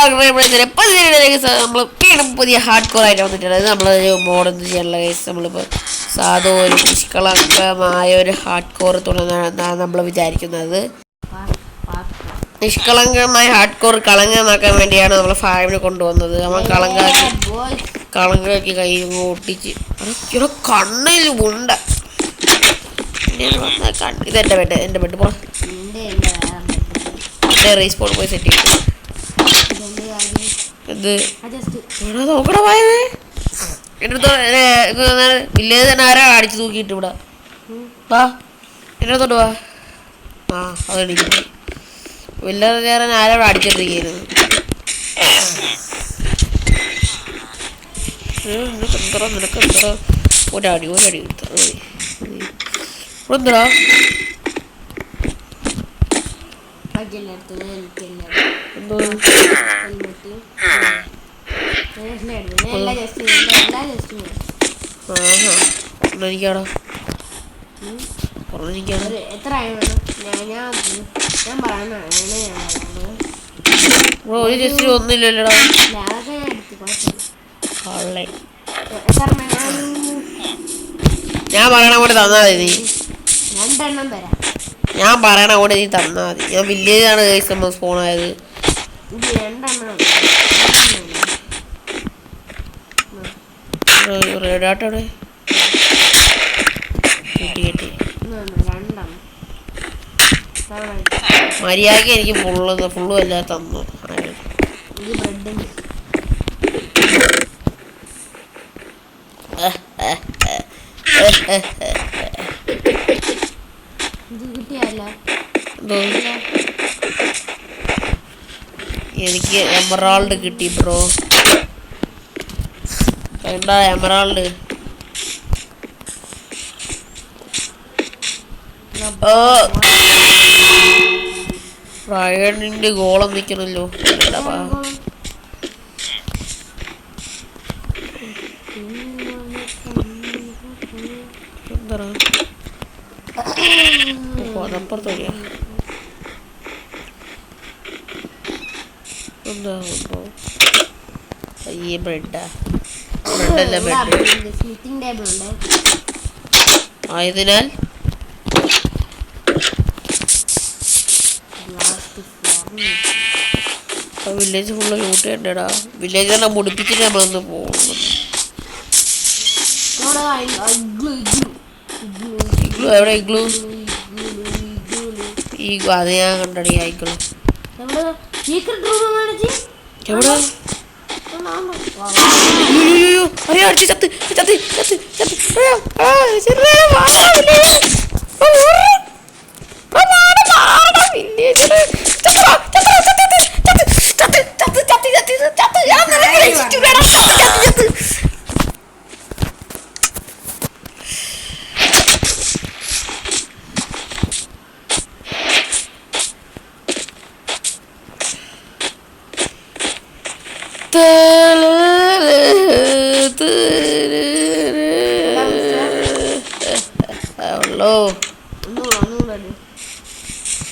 നമ്മൾ പുതിയ hard core ആയിട്ട് വന്നിട്ടുണ്ട്. അത് നമ്മളൊരു മോഡൊന്നും ചെയ്യാനുള്ള കേസ് നമ്മളിപ്പോൾ സാധാ ഒരു നിഷ്കളങ്കമായ ഒരു ഹാർഡ് കോർ തുടങ്ങാനാണ് നമ്മൾ വിചാരിക്കുന്നത്. നിഷ്കളങ്കമായ ഹാർഡ് കോർ കളങ്കമാക്കാൻ വേണ്ടിയാണ് നമ്മൾ ഫാമിനെ കൊണ്ടുവന്നത്. നമ്മൾ കളങ്കാക്കി കൈ ഒട്ടിച്ച് ഇവിടെ കണ്ണിൽ ഉണ്ട്. ഇതെന്റെ ബെഡ്, എൻ്റെ ബെഡ് പോ റീസ്പോൺ പോയി സെറ്റ് ചെയ്തു. ഇത് നോക്കണ പോയത് എൻ്റെ അടുത്ത് വില്ലേജ് തന്നെ ആരാ അടിച്ചു തൂക്കിയിട്ട് ഇവിടെ വാ എൻ്റെ അടുത്തോട്ട് വാ. ആ അതെനിക്ക് വില്ലേജ് നേരം ആരാ ഇവിടെ അടിച്ചിട്ടിരിക്കുന്നു. നിനക്കെന്തറ ഒരടി എന്താ എനിക്കാടോ ഒരു ജസ്റ്റ് ഒന്നുമില്ലല്ലോടാ. ഞാൻ പറയണ കൂടെ തന്നാ മതി നീ. ഞാൻ പറയണ കൂടെ നീ തന്നാ മതി. ഞാൻ വില്ലേജാണ് നമ്മൾ സ്പോണായത്. റെഡാട്ടോടെ മര്യാദക്ക് എനിക്ക് ഫുള്ളും എല്ലാം തന്നു. എനിക്ക് എമറാൾഡ് കിട്ടി ബ്രോ. എന്താ എമറാൾഡ്? റയണിന്റെ ഗോളം നിൽക്കണല്ലോ. എന്താ അതപ്പുറത്തോടിയാ എന്താ ഈ ബ്രെഡാ? ബ്രെഡല്ല ബ്രെഡ് ആയതിനാൽ വില്ലേജ് ഫുള്ള് ലൂട്ട് ചെയ്യണ്ടേടാ. വില്ലേജ് തന്നെ മുടിപ്പിച്ചിട്ട് നമ്മളൊന്ന് പോകുന്നു. എവിടെ ഇഗ്ലു? ഈ അത് ഞാൻ കണ്ടടി ആയിക്കളു. എവിടെ അടിച്ച് ചത്ത് ചത്ത് ചത്ത് ചത്ത്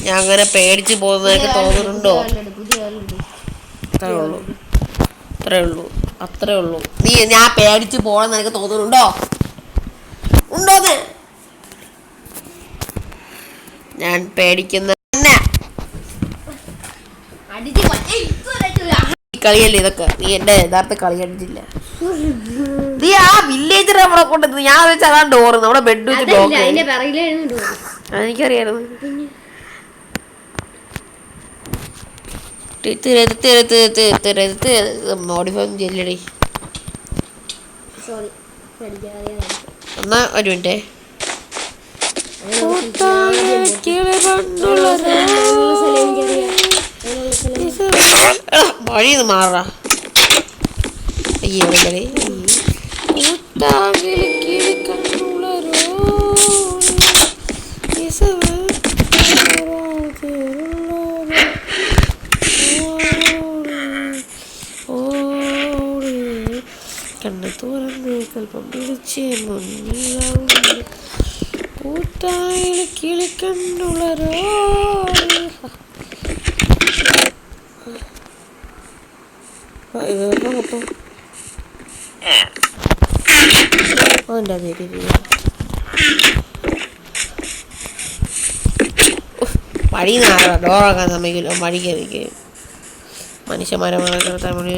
ഞാൻ അങ്ങനെ പേടിച്ച് പോകുന്നതൊക്കെ തോന്നുന്നുണ്ടോ? അത്രേ ഉള്ളൂ. നീ ഞാൻ പേടിച്ച് പോകണമെന്ന് എനിക്ക് തോന്നുന്നുണ്ടോ? ഉണ്ടോന്ന്? ഞാൻ പേടിക്കുന്ന കളിയല്ലേ ഇതൊക്കെ. നീ എന്റെ യഥാർത്ഥ കളി കണ്ടിട്ടില്ല. നീ ആ വില്ലേജർ നമ്മളെ കൊണ്ടത് ഞാൻ വെച്ചാൽ അതാണ് ഡോറ്. നമ്മുടെ ബെഡ് വെച്ച് ബ്ലോക്ക്. എനിക്കറിയായിരുന്നു. മോഡിഫൈ ചെയ്യലടി. എന്നാ ഒരു മിനിറ്റ്. വഴിന്ന് മാറാ. അയ്യേ കണ്ണ് തുറന്ന് കൽപ്പം വിളിച്ച് കൂട്ടായ കിളിക്കണ്ടുളരോ. മൊത്തം അതിൻ്റെ വഴി ഡോറൊക്കെ സമ്മതിക്കില്ല വഴി കയറിക്ക് മനുഷ്യന്മാരെ കിടത്താൻ വേണ്ടി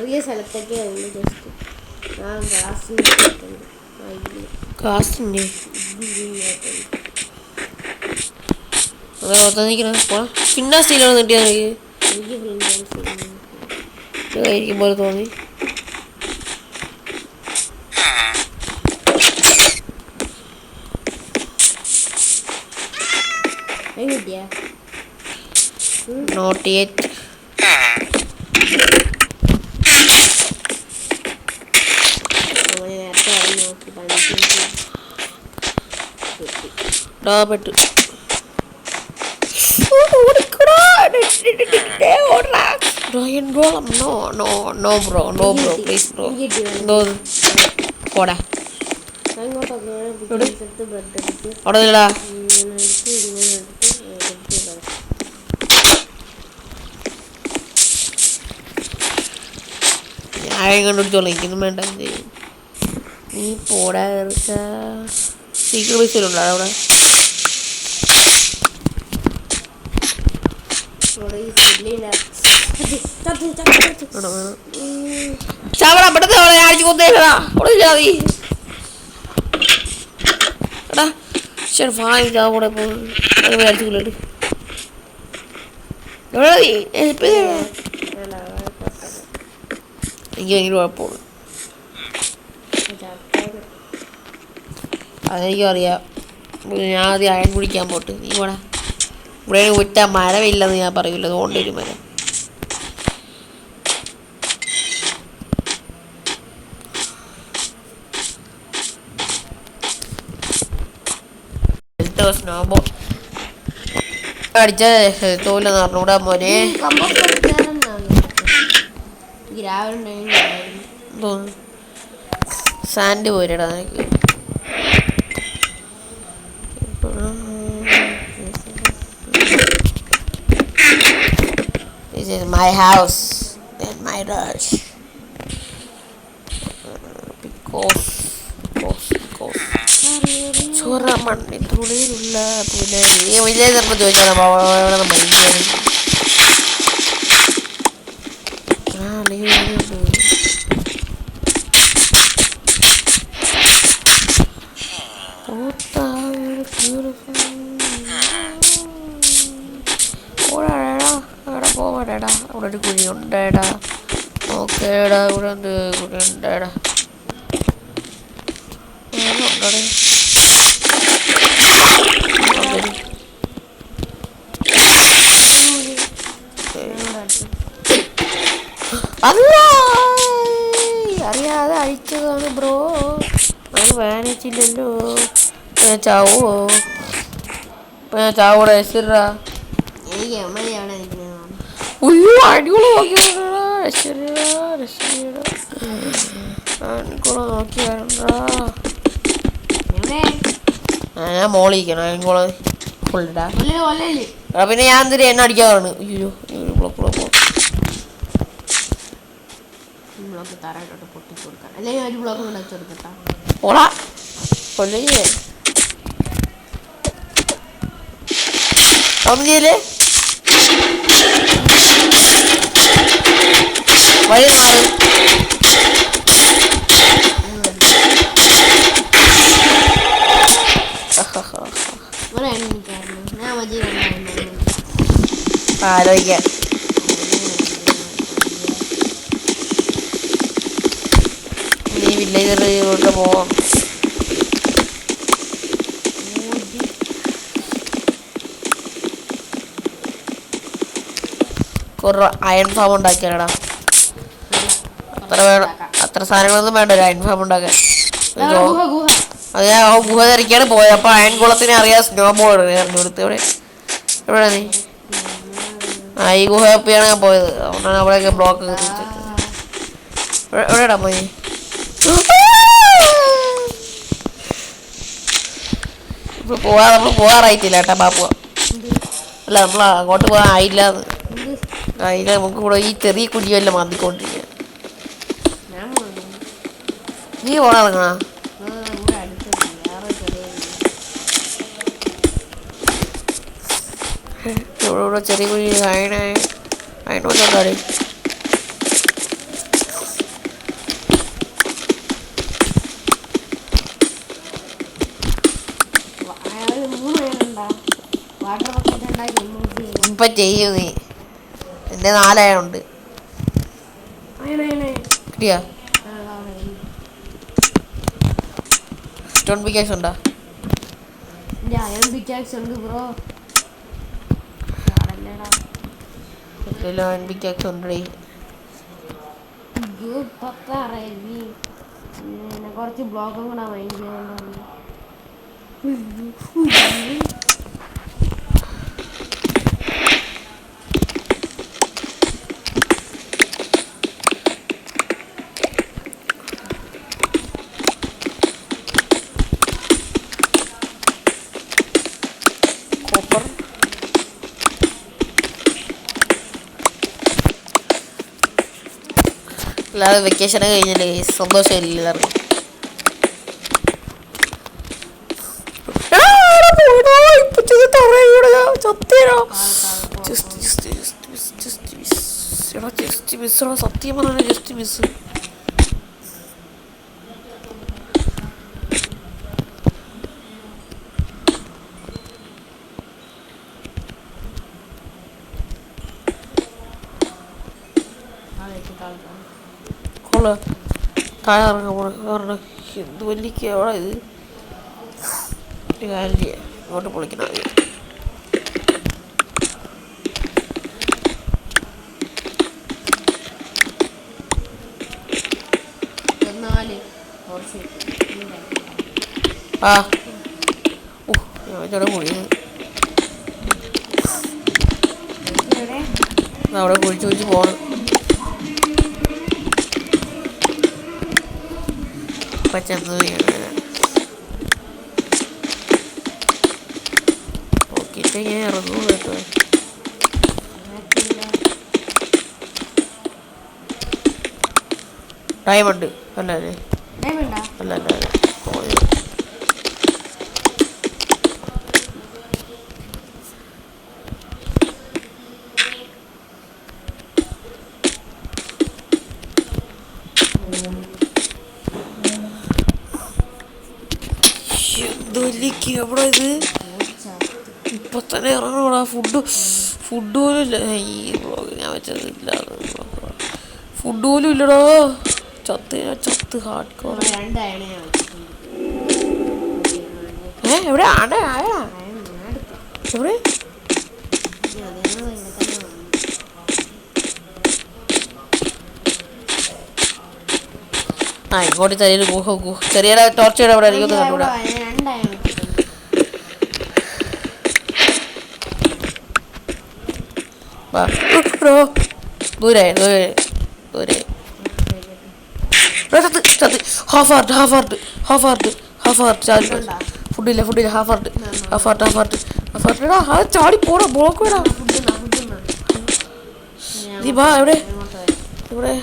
ചെറിയ സ്ഥലത്തൊക്കെ ഉള്ളു ജസ്റ്റ് ഞാൻ കാസ്റ്റിൻ്റെ ചിന്ന സ്റ്റീലാണ് കിട്ടിയത് എനിക്ക് പോലെ തോന്നി നോട്ട് യെറ്റ് പെട്ടു പോടാ അവിടെ ഞാൻ കണ്ടുപിടിച്ചോളാം എനിക്കൊന്നും വേണ്ട നീ പോടാ സീക്രട്ട് പൈസ ഉണ്ടോ അവിടെ ചവടാ പെട്ടെന്ന് അടിച്ചു കൊന്നേടാ മതി എടാ ശരി ഫാൻ ചാവൂടെ പോകും അടിച്ചു കൊല്ലിട്ട് എവിടെ എനിക്ക് ഭയങ്കര കുഴപ്പമാണ് അതെനിക്കും അറിയാം ഞാൻ ആദ്യം അയൺ കുടിക്കാൻ പോട്ട് നീ ഇവിടെ ഇവിടെ ഒറ്റ മരമില്ലെന്ന് ഞാൻ പറയില്ല അതുകൊണ്ടൊരു മരം സ്നോബോ അടിച്ച തോലെന്ന് പറഞ്ഞൂടാ മോനെ സാൻഡ് പോരടാ നിനക്ക് This is my house and my rush because ചോറ മണ്ണിനുള്ളിലുള്ള പിന്നെ നീ വലിയ ചിലപ്പോൾ ചോദിച്ചാൽ മൈൻഡ് അവിടെ പോവാടേടാ അവിടെ ഒരു കുഴി ഉണ്ടേടാ നോക്കേടാ ഇവിടെ എന്ത് കുഴി ഉണ്ടേടാ ഉണ്ടേ അല്ല അറിയാതെ അഴിച്ചതാണ് ബ്രോ അത് വേനിച്ചില്ലല്ലോ ചാവോ ചാവൂടെ ശരിടാ ഉയ്യോ അടിപൊളി നോക്കി വരണ്ടാ ഞാൻ മോളിരിക്കണം അടിക്കോളെ ഫുള്ളിടാ പിന്നെ ഞാൻ എന്തിനാ എന്നെ അടിക്കാതാണ് അയ്യോ ബ്ലോക്ക് തറയിലോട്ട് പൊട്ടിച്ചു കൊടുക്കാം അല്ലെങ്കിൽ ഒരു ബ്ലോക്ക് വെച്ച് കൊടുക്കട്ടാ ഓടാ കൊല്ലേ ഒന്നും ചെയ്യല്ലേ വഴി മാറി ആലോചിക്കാൻ നീ വില്ലേജറിലോട്ട് പോവാം കുറേ അയൺ ഫാം ഉണ്ടാക്കിയാടാ അത്ര വേണം അത്ര സാധനങ്ങളൊന്നും വേണ്ട ഒരു അയൺ ഫാം ഉണ്ടാക്കാൻ അത് ഞാൻ ഗുഹ തിരക്കാണ് പോയത് അപ്പൊ അയൺ കുളത്തിനെ അറിയാം സ്നോ ബോൾ എറിഞ്ഞുകൊടുത്ത് എവിടെ നീ ആ ഈ ഗുഹ എപ്പോഴാണ് ഞാൻ പോയത് അതുകൊണ്ടാണ് അവിടെയൊക്കെ ബ്ലോക്ക് തിരിച്ചിട്ട് എവിടെടാ പോയി? നമ്മൾ പോകാറായിട്ടില്ല കേട്ടാ ബാപ്പു. അല്ല നമ്മൾ അങ്ങോട്ട് പോകാൻ ആയില്ല. അതിന് നമുക്ക് കൂടെ ഈ ചെറിയ കുഴിയല്ല മാന്തിക്കൊണ്ടിരിക്കുക. നീ പോകാറങ്ങണ ഇവിടെ ചെറിയ കുഴി അതിനോണ്ടാടി. ഇപ്പൊ ചെയ്യൂ നീ. എന്റെ 4 കിട്ടിയാ സ്റ്റോൺ പിക്കാക്സ് ഉണ്ടോ? പിക്കാക്സ് ഉണ്ടേ. കുറച്ച് ബ്ലോക്കും കൂടെ മൈൻഡ് ചെയ്യുന്നുണ്ട്. അല്ലാതെ വെക്കേഷനൊക്കെ കഴിഞ്ഞല്ലേ സന്തോഷമില്ല എല്ലാവർക്കും. സത്യം പറഞ്ഞ ജസ്റ്റ് മിസ്. താഴെ ഇറങ്ങാൻ പോണ എന്ത് വലിയ എവിടെ ഇത് ഒരു കാര്യം ചെയ്യാം. ഇങ്ങോട്ട് പൊളിക്കണം ആദ്യം. ആ ഞാൻ കുഴിയത് അവിടെ കുഴിച്ച് കുഴിച്ച് പോകണം. ചെന്ന് നോക്കിയിട്ട് ഞാൻ ഇറങ്ങും കേട്ടോ. ഡയമണ്ട് അല്ലേ? അല്ല അല്ല എവിടെ ഇത് ഇപ്പൊ തന്നെ ഇറങ്ങണോടാ. ഫുഡ് പോലും ഇല്ല. ഈ വ്ളോഗ് ഞാൻ വെച്ചതില്ല. ഫുഡ് പോലും ഇല്ലടാ. ചത്ത് ഹാർഡ് കോർ. എവിടെ ആടെ ആയാ എവിടെ? ആ ഇങ്ങോട്ട് ചെറിയ ടോർച്ചയുടെ അവിടെ എനിക്കൊന്ന് കണ്ടുകൂടാ. ദൂരെ ഫുഡില്ല ചാടി പോടാ ബ്ലോക്ക് വേടാ. നീ വാ എവിടെ ഇവിടെ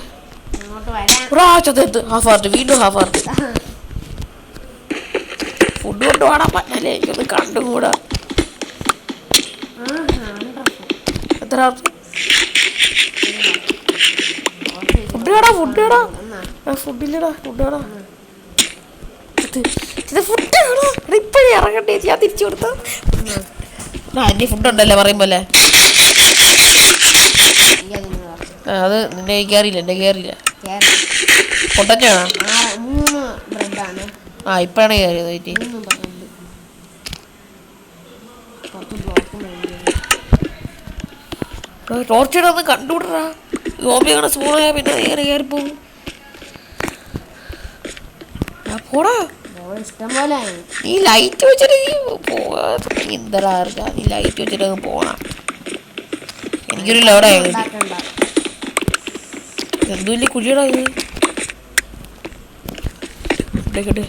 വീണ്ടും ഹാഫ് ഹാർട്ട്. ഫുഡ് കൊണ്ട് പാടാൻ പറ്റല്ലേ? എനിക്കൊന്ന് കണ്ടുകൂടാ. എത്ര ഫുഡില്ലടാ ഇപ്പഴേ ഇറങ്ങട്ടെ. ഞാൻ തിരിച്ചു കൊടുത്ത എന്റെ ഫുഡ് ഉണ്ടല്ലേ പറയുമ്പോലെ. അത് നിന്റെ കയറിയില്ല. എന്റെ കയറിയില്ല. പൊട്ടറ്റാണോ? ആ ഇപ്പഴാണ് കയറിയത്. വെയിറ്റ് ടോർച്ചയുടെ ഒന്ന് കണ്ടുവിടറാ. ഓബിയാണ് സ്മൂളായ പിന്നെ നേരെ കയറിപ്പോവും. പോടാ നീ ലൈറ്റ് വെച്ചിട്ട് എന്തരാ നീ ലൈറ്റ് വെച്ചിട്ട് പോണ. എനിക്കൊരു ലോഡായി എന്തു വലിയ കുഴിയടാ ഇത്. ഇവിടേക്കിട്ട്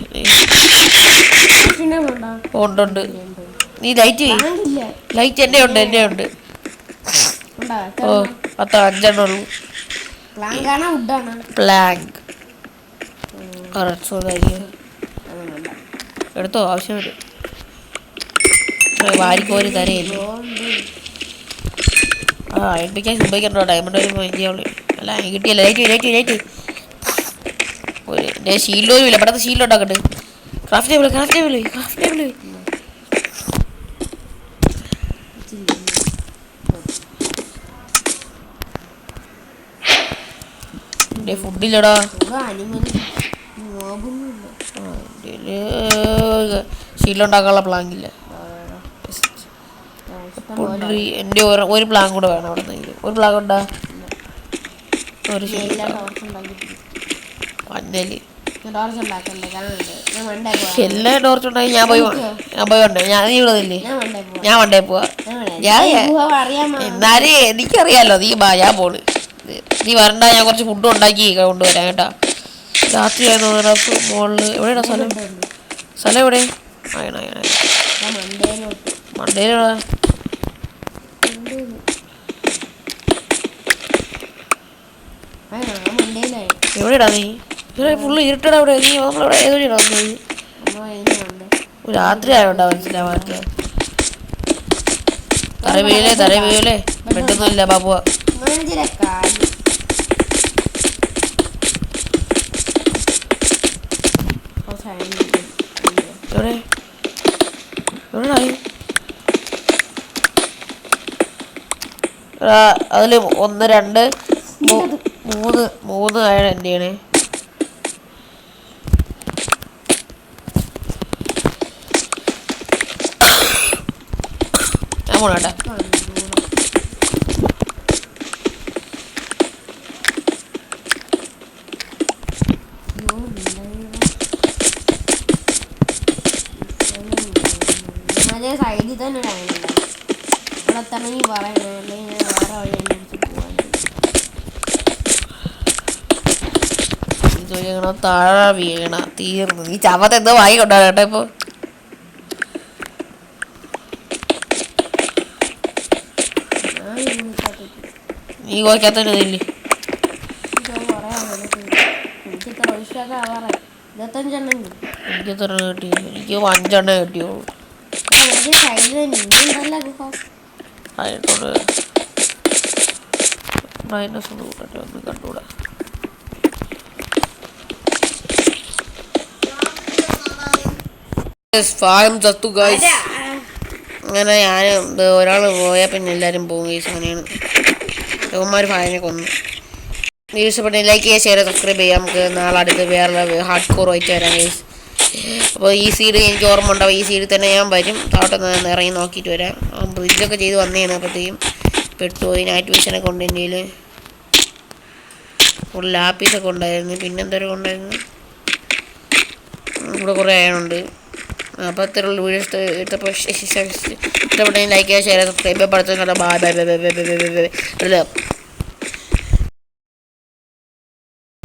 പിന്നെ വേണ്ട. ഉണ്ട് നീ ലൈറ്റ് പ്ലാങ്കില്ല. ലൈറ്റ് എൻ്റെ ഉണ്ട് ഉണ്ടോ? ഓ 5 ഉള്ളൂ. പ്ലാങ്കാണോ വുഡാണോ? പ്ലാങ്ക് അതുകൊണ്ട. എടുത്തോ ആവശ്യം വരും വാരിക്കോരി തരയില്ലേ. ആ ഏൽപ്പിക്കാൻ ഉപയോഗിക്കണ്ടോ ഡയമണ്ട് ഒരു മൈൻഡിയാവുള്ളൂ. അല്ല കിട്ടിയല്ല ലൈറ്റ് ഒരു ഷീൽഡും ഇല്ല. പെട്ടെന്ന് ഷീൽഡ് ഉണ്ടാക്കട്ടെ. ക്രാഫ്റ്റ് ടേബിൾ ഫുഡില്ലടാ. ഷീൽഡ് ഉണ്ടാക്കാനുള്ള പ്ലാങ്കില്ല. എൻ്റെ ഒരു പ്ലാൻ കൂടെ വേണം. അവിടെ നിന്ന് ഒരു പ്ലാൻ ഉണ്ടാ ഒരു മഞ്ഞല് എല്ലാ ടോർച്ച് ഉണ്ടായി. ഞാൻ പോയി ഉണ്ട്. നീ ഇവിടെ നില്ലേ. ഞാൻ വണ്ടേ പോവാ. എന്നാലും എനിക്കറിയാലോ നീ ഞാൻ പോണ്. നീ വരണ്ട. ഞാൻ കുറച്ച് ഫുഡ് ഉണ്ടാക്കി കൊണ്ടുവരാം കേട്ടാ. രാത്രിയായിരുന്നു മുകളില്. എവിടെയാ സ്ഥലം എവിടെ? മണ്ടേലാ. എവിടെയാടാ നീ? ഫുള്ള് ഇരുട്ടടാ അവിടെ. നീ നമ്മളവിടെ ഏതൊഴിയാ രാത്രി ആയോണ്ടാ മനസ്സിലാവാത്ത. തറ വീഴലേ പെട്ടെന്നില്ല ബാബുവാ. അതില് 1 2 3 ആയാണ് എന്റെയാണ്. ഞാൻ പോണേട്ടാ. സൈഡിൽ തന്നെ ഇവിടെ തന്നെ പറയണേ. അല്ലെങ്കിൽ ഞാൻ വേറെ വഴി അന്വേഷിച്ച് പോകാൻ. താഴെ വീണ തീർന്നു. നീ ചവത്ത് എന്തോ വായി കൊണ്ടാണ് കേട്ടോ. ഇപ്പൊ നീ കോയ്ക്കാത്തല്ലേ. എനിക്ക് 25 എനിക്ക് 5 കിട്ടിയോ. ബ്രൈറ്റ്നസ് ഒന്ന് കൂട്ടട്ടെ. ഒന്ന് കണ്ടുകൂടാ. ഫായം ചത്തു ഗൈസ്. അങ്ങനെ ഞാൻ ഒരാൾ പോയാൽ പിന്നെ എല്ലാവരും പോകും ഗൈസ്. അങ്ങനെയാണ് രോമാർ ഫായനെ കൊന്നു. വീഡിയോ ഇഷ്ടപ്പെട്ട ലൈക്ക് ചെയ്യുക, ഷെയർ, സബ്സ്ക്രൈബ് ചെയ്യാം. നമുക്ക് നാളെ അടുത്ത് വേറെ ഹാർഡ് കോർ ആയിട്ട് വരാം ഗൈസ്. അപ്പോൾ ഈ സീഡ് എനിക്ക് ഓർമ്മ ഉണ്ടാവും. ഈ സീഡിൽ തന്നെ ഞാൻ വരും. താഴോട്ട് ഇറങ്ങി നോക്കിയിട്ട് വരാം. ബ്രിഡ്ജൊക്കെ ചെയ്ത് വന്നതാണ്. അപ്പോഴത്തേക്കും പെട്ടുപോയി. നൈറ്റ് വിഷനൊക്കെ ഉണ്ട് എൻ്റെ കയ്യിൽ. ഒരു ലാപ്പീസൊക്കെ ഉണ്ടായിരുന്നു. പിന്നെന്തോരം ഉണ്ടായിരുന്നു. ഇവിടെ കുറേ അയണുണ്ട്. അപ്പോൾ അത്തരമുള്ള വീഡിയോസ് ഇഷ്ടപ്പെട്ടെങ്കിൽ ലൈക്ക് ചെയ്യുക, ഷെയർ, സബ്സ്ക്രൈബ്. പഠിത്തം bye bye bye bye bye bye bye.